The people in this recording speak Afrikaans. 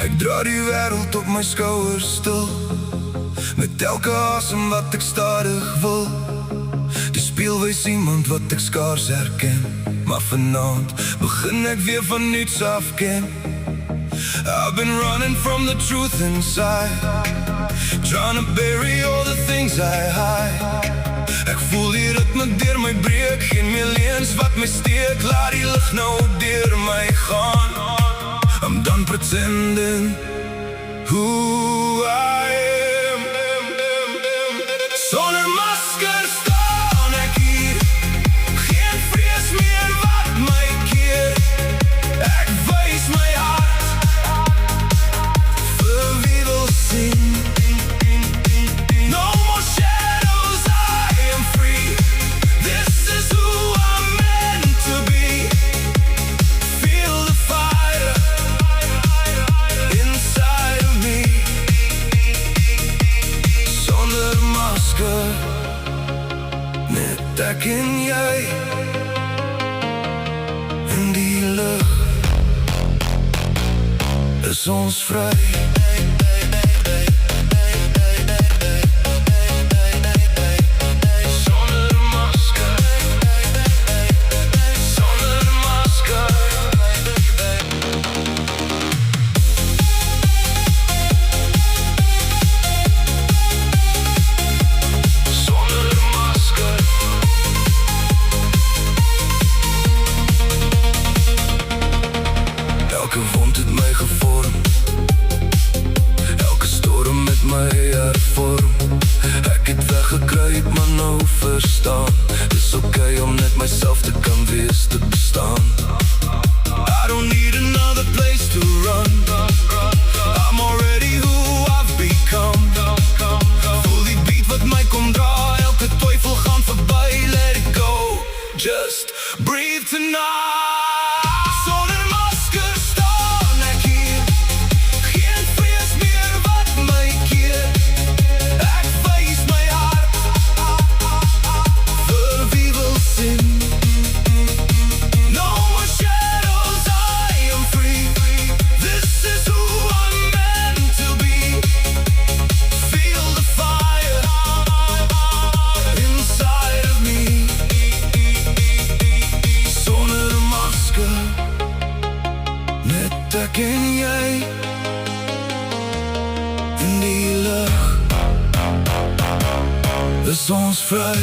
Ek dra die wêreld op my skouers stil, met elke asem wat ek stadig wil. Die spieël wys iemand wat ek skaars herken, maar vanaand begin ek weer van niets af ken. I've been running from the truth inside, trying to bury all the things I hide. Ek voel die ritme deur my breek, geen meer leuns wat my steek. Laat die lig nou deur my gaan. I'm done pretending who I am. Sonder masker staan ek hier, geen vrees meer wat my keer. Ek wys my hart vir wie wil sien. No more shadows, I am free. This is who I'm meant to be. Feel the fire inside of me. Sonder masker, net ek en jy in die lug, is ons vry. Elke wond het my gevorm, elke storm met my hervorm. Ek het weggekruip, maar nou verstaan, dis okay om net myself te kan wees, te bestaan. I don't need another place to run, I'm already who I've become. Voel die beat wat my kom dra, elke twyfel gaan verby. Let it go, just breathe tonight. Ek en jy in die lug, is ons vry.